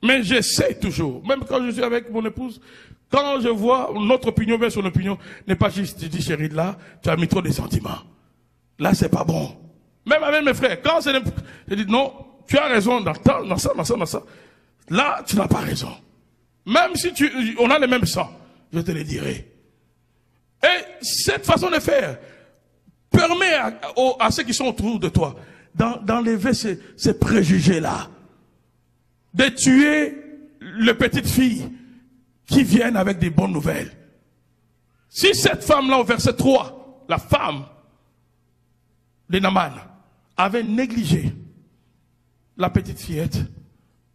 Mais j'essaie toujours, même quand je suis avec mon épouse, quand je vois notre opinion, mais son opinion n'est pas juste, je dis chérie, là, tu as mis trop de sentiments. Là, c'est pas bon. Même avec mes frères, quand je dis non, tu as raison dans ça. Là, tu n'as pas raison. Même si on a le même sang, je te le dirai. Et cette façon de faire permet à ceux qui sont autour de toi d'enlever ces préjugés-là. De tuer les petites filles qui viennent avec des bonnes nouvelles. Si cette femme-là, au verset 3, la femme de Naaman, avait négligé la petite fillette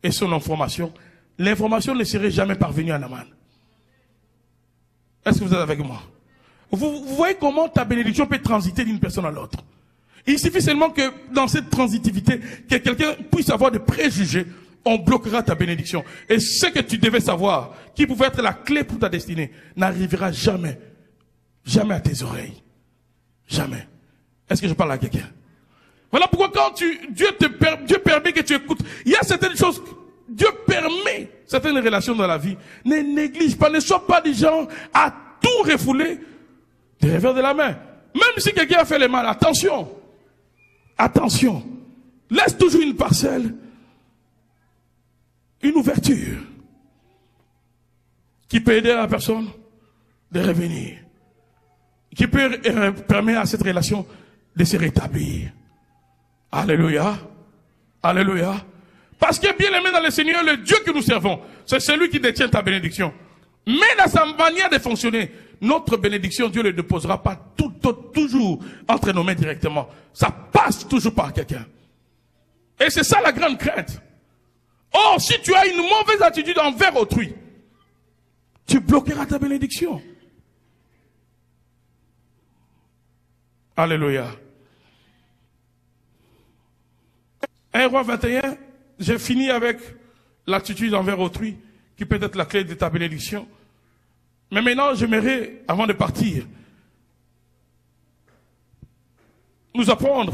et son information, l'information ne serait jamais parvenue à Naaman. Est-ce que vous êtes avec moi? Vous voyez comment ta bénédiction peut transiter d'une personne à l'autre. Il suffit seulement que dans cette transitivité, que quelqu'un puisse avoir des préjugés, on bloquera ta bénédiction. Et ce que tu devais savoir, qui pouvait être la clé pour ta destinée, n'arrivera jamais. Jamais à tes oreilles. Jamais. Est-ce que je parle à quelqu'un? Voilà pourquoi quand Dieu permet que tu écoutes, il y a certaines choses, Dieu permet certaines relations dans la vie. Ne néglige pas, ne sois pas des gens à tout refouler des revers de la main. Même si quelqu'un a fait le mal, attention. Attention. Laisse toujours une parcelle, une ouverture qui peut aider la personne de revenir, qui peut permettre à cette relation de se rétablir. Alléluia. Alléluia. Parce que bien aimé dans le Seigneur, le Dieu que nous servons, c'est celui qui détient ta bénédiction. Mais dans sa manière de fonctionner, notre bénédiction, Dieu ne le déposera pas toujours entre nos mains directement. Ça passe toujours par quelqu'un. Et c'est ça la grande crainte. Or, si tu as une mauvaise attitude envers autrui, tu bloqueras ta bénédiction. Alléluia. 1 Roi 21, j'ai fini avec l'attitude envers autrui, qui peut être la clé de ta bénédiction. Mais maintenant, j'aimerais, avant de partir, nous apprendre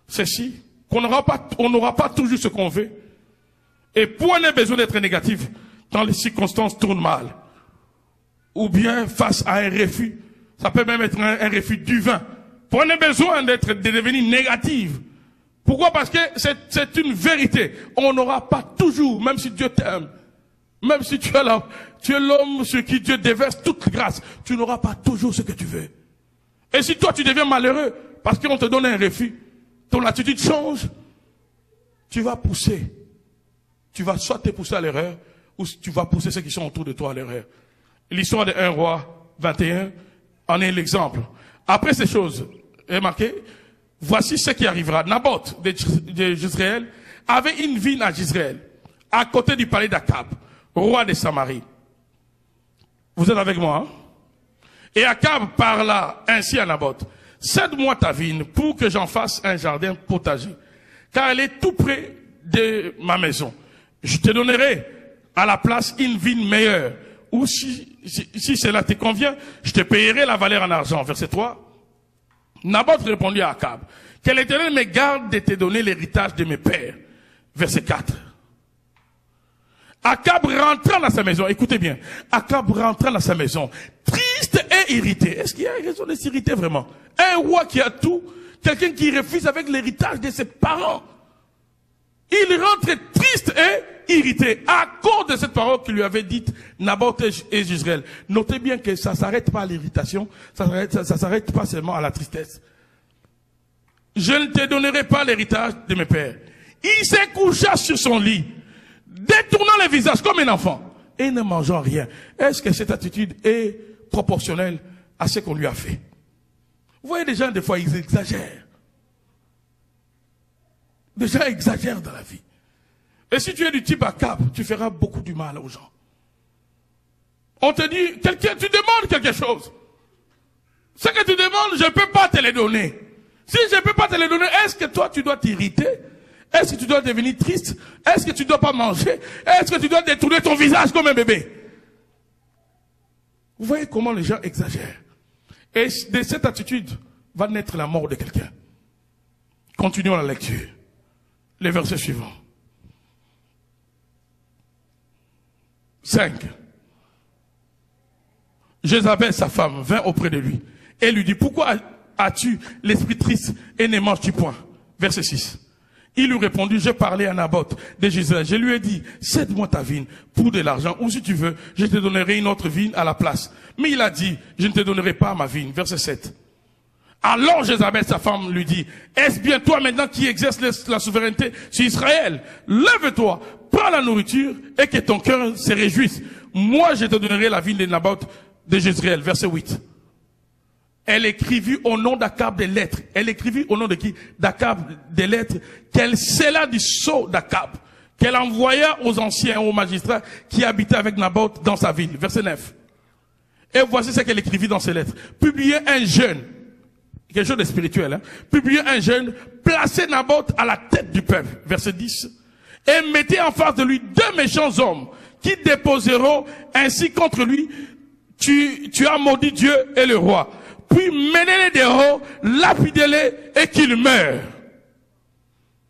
ceci, qu'on n'aura pas toujours ce qu'on veut. Et point n'est besoin d'être négatif quand les circonstances tournent mal. Ou bien face à un refus. Ça peut même être un refus divin. Point n'est besoin de devenir négatif. Pourquoi? Parce que c'est une vérité. On n'aura pas toujours, même si Dieu t'aime, même si tu es l'homme sur qui Dieu déverse toute grâce, tu n'auras pas toujours ce que tu veux. Et si toi tu deviens malheureux, parce qu'on te donne un refus, ton attitude change, tu vas pousser. Tu vas soit te pousser à l'erreur, ou tu vas pousser ceux qui sont autour de toi à l'erreur. L'histoire de 1 Roi 21 en est l'exemple. Après ces choses, remarquez, voici ce qui arrivera. Naboth de Jezreel avait une vigne à Jezreel, à côté du palais d'Akab, roi de Samarie. Vous êtes avec moi, hein? Et Akab parla ainsi à Naboth. Cède-moi ta vigne pour que j'en fasse un jardin potager, car elle est tout près de ma maison. Je te donnerai à la place une vigne meilleure, ou si cela te convient, je te payerai la valeur en argent. Verset 3. Naboth répondit à Akab, que l'Éternel me garde de te donner l'héritage de mes pères. Verset 4. Akab rentra dans sa maison, écoutez bien, Akab rentra dans sa maison, triste et irrité. Est-ce qu'il y a raison de s'irriter vraiment? Un roi qui a tout, quelqu'un qui refuse avec l'héritage de ses parents. Il rentre triste et irrité à cause de cette parole qu'il lui avait dite Naboth et Jezreel. Notez bien que ça s'arrête pas à l'irritation, ça s'arrête pas seulement à la tristesse. Je ne te donnerai pas l'héritage de mes pères. Il s'est couché sur son lit, détournant le visage comme un enfant et ne mangeant rien. Est-ce que cette attitude est proportionnelle à ce qu'on lui a fait? Vous voyez, des gens, des fois, ils exagèrent. Des gens exagèrent dans la vie. Et si tu es du type Akab, tu feras beaucoup du mal aux gens. On te dit, tu demandes quelque chose. Ce que tu demandes, je ne peux pas te le donner. Si je ne peux pas te le donner, est-ce que toi, tu dois t'irriter? Est-ce que tu dois devenir triste? Est-ce que tu ne dois pas manger? Est-ce que tu dois détourner ton visage comme un bébé? Vous voyez comment les gens exagèrent. Et de cette attitude va naître la mort de quelqu'un. Continuons la lecture. Les versets suivants. 5. Jézabel, sa femme, vint auprès de lui et lui dit, pourquoi as-tu l'esprit triste et ne manges-tu point? Verset 6. Il lui répondit, j'ai parlé à Naboth de Jezreel. Je lui ai dit, cède-moi ta vigne pour de l'argent, ou si tu veux, je te donnerai une autre vigne à la place. Mais il a dit, je ne te donnerai pas ma vigne. Verset 7. Alors Jézabel, sa femme, lui dit, est-ce bien toi maintenant qui exerces la souveraineté sur Israël? Lève-toi, prends la nourriture et que ton cœur se réjouisse. Moi, je te donnerai la vigne de Naboth de Jezreel. Verset 8. Elle écrivit au nom d'Akab des lettres. Elle écrivit au nom de qui? D'Akab des lettres qu'elle scella du sceau d'Akab, qu'elle envoya aux anciens, aux magistrats qui habitaient avec Naboth dans sa ville. Verset 9. Et voici ce qu'elle écrivit dans ces lettres. Publiez un jeune, quelque chose de spirituel, hein. Publiez un jeune, placez Naboth à la tête du peuple. Verset 10. Et mettez en face de lui 2 méchants hommes qui déposeront ainsi contre lui, tu as maudit Dieu et le roi. Puis menez-les dehors, lapidez-les et qu'ils meurent.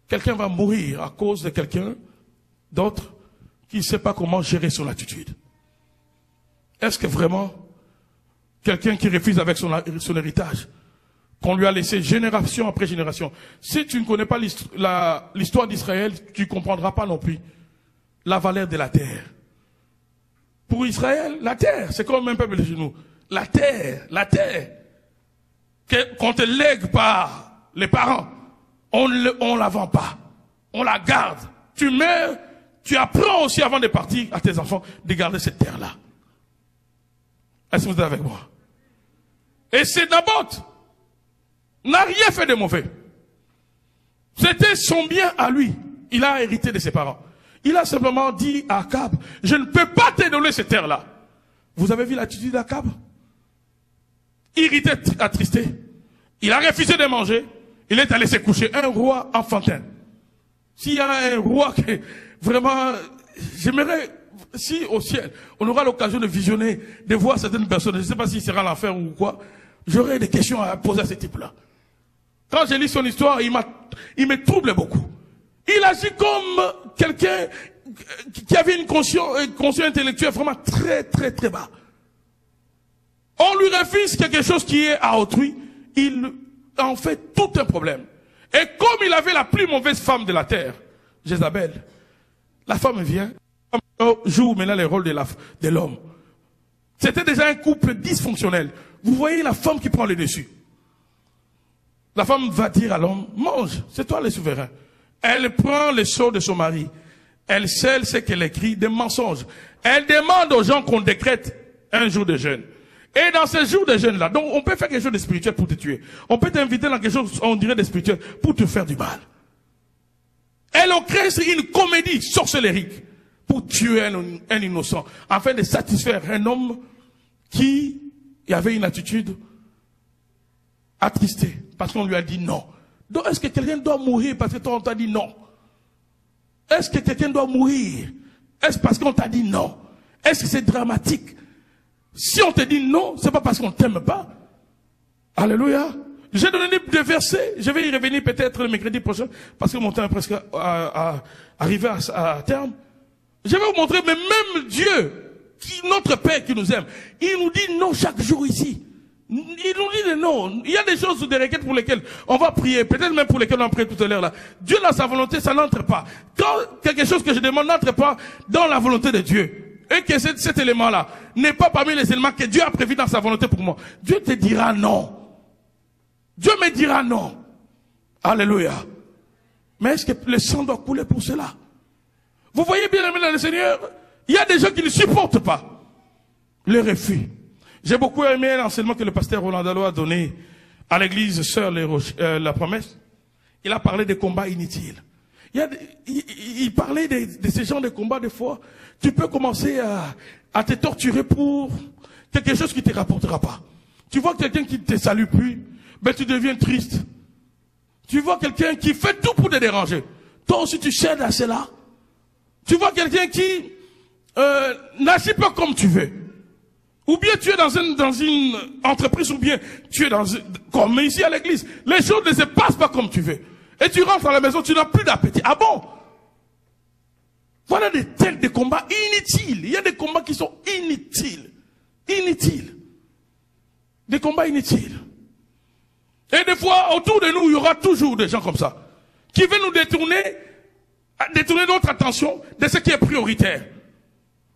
Quelqu'un va mourir à cause de quelqu'un d'autre qui ne sait pas comment gérer son attitude. Est-ce que vraiment quelqu'un qui refuse avec son héritage, qu'on lui a laissé génération après génération, si tu ne connais pas l'histoire d'Israël, tu ne comprendras pas non plus la valeur de la terre. Pour Israël, la terre, c'est comme un peuple de chez nous. La terre, qu'on te lègue par les parents, on la vend pas, on la garde. Tu meurs, tu apprends aussi avant de partir à tes enfants de garder cette terre-là. Est-ce que vous êtes avec moi? Et c'est Naboth n'a rien fait de mauvais. C'était son bien à lui. Il a hérité de ses parents. Il a simplement dit à Akab, je ne peux pas te donner cette terre-là. Vous avez vu l'attitude d'Akab? Irrité, attristé. Il a refusé de manger. Il est allé se coucher. Un roi enfantin. S'il y a un roi qui vraiment, j'aimerais, si au ciel, on aura l'occasion de visionner, de voir certaines personnes, je ne sais pas s'il sera l'enfer ou quoi, j'aurai des questions à poser à ce type-là. Quand j'ai lu son histoire, il me trouble beaucoup. Il agit comme quelqu'un qui avait une conscience intellectuelle vraiment très, très, très bas. On lui refuse quelque chose qui est à autrui, il en fait tout un problème. Et comme il avait la plus mauvaise femme de la terre, Jézabel, la femme vient, joue maintenant le rôle de l'homme. C'était déjà un couple dysfonctionnel. Vous voyez la femme qui prend le dessus. La femme va dire à l'homme, mange, c'est toi le souverain. Elle prend le sceau de son mari. Elle scelle ce qu'elle écrit, des mensonges. Elle demande aux gens qu'on décrète un jour de jeûne. Et dans ces jours de jeûne-là, donc on peut faire quelque chose de spirituel pour te tuer. On peut t'inviter dans quelque chose, on dirait, de spirituel pour te faire du mal. Elle ont créé une comédie sorcellérique pour tuer un innocent, afin de satisfaire un homme qui avait une attitude attristée, parce qu'on lui a dit non. Donc, est-ce que quelqu'un doit mourir parce que toi on t'a dit non? Est-ce que quelqu'un doit mourir? Est-ce parce qu'on t'a dit non? Est-ce que c'est dramatique? Si on te dit non, c'est pas parce qu'on t'aime pas. Alléluia. J'ai donné des versets, je vais y revenir peut-être le mercredi prochain, parce que mon temps est presque arrivé à terme. Je vais vous montrer, mais même Dieu, notre Père qui nous aime, il nous dit non chaque jour ici. Il nous dit non. Il y a des choses, des requêtes pour lesquelles on va prier, peut-être même pour lesquelles on a prié tout à l'heure là. Dieu dans sa volonté, ça n'entre pas. Quand quelque chose que je demande n'entre pas dans la volonté de Dieu, et que cet élément-là n'est pas parmi les éléments que Dieu a prévus dans sa volonté pour moi, Dieu te dira non. Dieu me dira non. Alléluia. Mais est-ce que le sang doit couler pour cela? Vous voyez bien, amis dans le Seigneur, il y a des gens qui ne supportent pas le refus. J'ai beaucoup aimé l'enseignement que le pasteur Roland Dallot a donné à l'église Sœur la Promesse. Il a parlé des combats inutiles. Il parlait de ces genres de combats, des fois. Tu peux commencer à te torturer pour quelque chose qui ne te rapportera pas. Tu vois quelqu'un qui ne te salue plus, ben tu deviens triste. Tu vois quelqu'un qui fait tout pour te déranger. Toi aussi tu cèdes à cela. Tu vois quelqu'un qui n'agit pas comme tu veux. Ou bien tu es dans une entreprise, ou bien tu es comme ici à l'église. Les choses ne se passent pas comme tu veux. Et tu rentres à la maison, tu n'as plus d'appétit. Ah bon? Voilà des combats inutiles. Il y a des combats qui sont inutiles. Inutiles. Des combats inutiles. Et des fois, autour de nous, il y aura toujours des gens comme ça, qui veulent nous détourner notre attention de ce qui est prioritaire.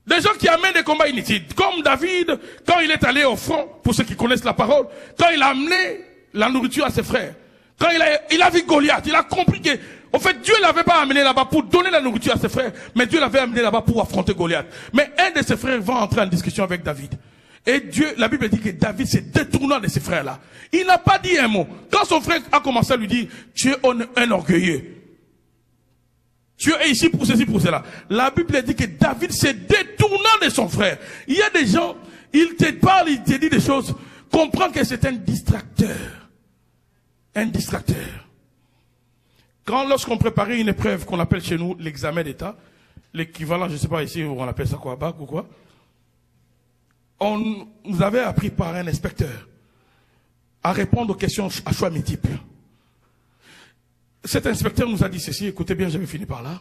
Des gens qui amènent des combats inutiles. Comme David, quand il est allé au front, pour ceux qui connaissent la parole, quand il a amené la nourriture à ses frères, quand il a vu Goliath, il a compris que, en fait, Dieu l'avait pas amené là-bas pour donner la nourriture à ses frères, mais Dieu l'avait amené là-bas pour affronter Goliath. Mais un de ses frères va entrer en discussion avec David. Et Dieu, la Bible dit que David s'est détournant de ses frères-là. Il n'a pas dit un mot. Quand son frère a commencé à lui dire, tu es un orgueilleux. Tu es ici pour ceci, pour cela. La Bible dit que David s'est détournant de son frère. Il y a des gens, ils te parlent, ils te disent des choses. Comprends que c'est un distracteur. Un distracteur. Lorsqu'on préparait une épreuve qu'on appelle chez nous l'examen d'État, l'équivalent, je ne sais pas ici, on appelle ça quoi, bac ou quoi, on nous avait appris par un inspecteur à répondre aux questions à choix multiples. Cet inspecteur nous a dit ceci, écoutez bien, j'avais fini par là.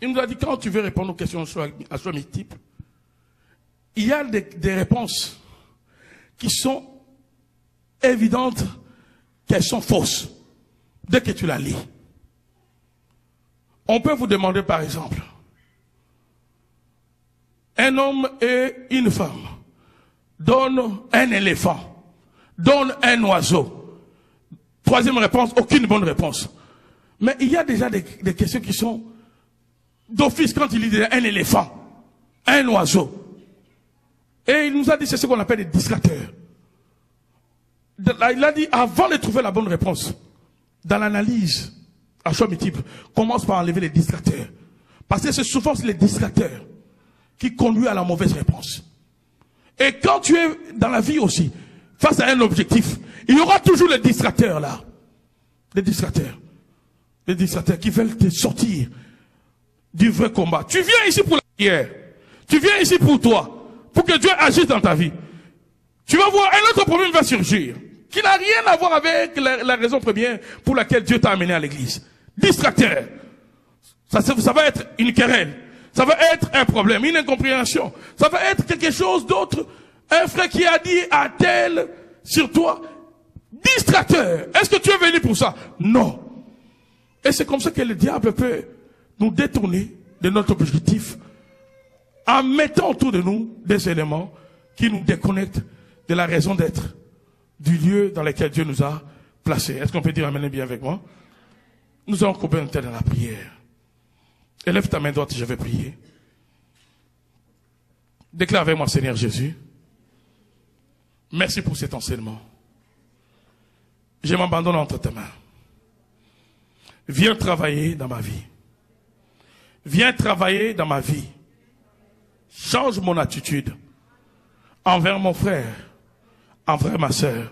Il nous a dit, quand tu veux répondre aux questions à choix multiples, il y a des réponses qui sont évidentes qu'elles sont fausses dès que tu la lis. On peut vous demander par exemple, un homme et une femme donnent un éléphant, donnent un oiseau. Troisième réponse, aucune bonne réponse. Mais il y a déjà des questions qui sont d'office quand il dit un éléphant, un oiseau. Et il nous a dit, c'est ce qu'on appelle des distracteurs. Il a dit, avant de trouver la bonne réponse, dans l'analyse à choix multiple, commence par enlever les distracteurs. Parce que c'est souvent les distracteurs qui conduisent à la mauvaise réponse. Et quand tu es dans la vie aussi, face à un objectif, il y aura toujours les distracteurs là. Les distracteurs. Les distracteurs qui veulent te sortir du vrai combat. Tu viens ici pour la prière. Tu viens ici pour toi. Pour que Dieu agisse dans ta vie. Tu vas voir, un autre problème va surgir. Qui n'a rien à voir avec la raison première pour laquelle Dieu t'a amené à l'église. Distracteur. Ça va être une querelle. Ça va être un problème, une incompréhension. Ça va être quelque chose d'autre. Un frère qui a dit à tel sur toi, distracteur. Est-ce que tu es venu pour ça? Non. Et c'est comme ça que le diable peut nous détourner de notre objectif en mettant autour de nous des éléments qui nous déconnectent de la raison d'être du lieu dans lequel Dieu nous a placés. Est-ce qu'on peut dire amen bien avec moi? Nous allons couper un tel dans la prière. Élève ta main droite, je vais prier. Déclare avec moi, Seigneur Jésus. Merci pour cet enseignement. Je m'abandonne entre tes mains. Viens travailler dans ma vie. Viens travailler dans ma vie. Change mon attitude envers mon frère, envers ma sœur.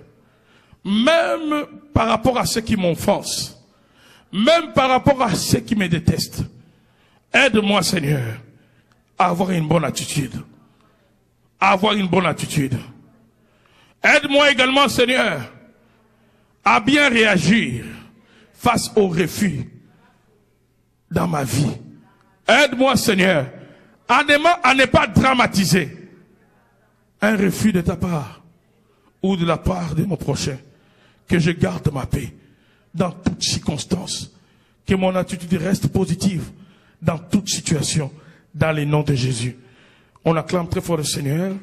Même par rapport à ceux qui m'offensent. Même par rapport à ceux qui me détestent. Aide-moi, Seigneur, à avoir une bonne attitude. À avoir une bonne attitude. Aide-moi également, Seigneur, à bien réagir face aux refus dans ma vie. Aide-moi, Seigneur, à ne pas dramatiser un refus de ta part ou de la part de mon prochain. Que je garde ma paix dans toutes circonstances. Que mon attitude reste positive dans toute situation, dans les noms de Jésus. On acclame très fort le Seigneur.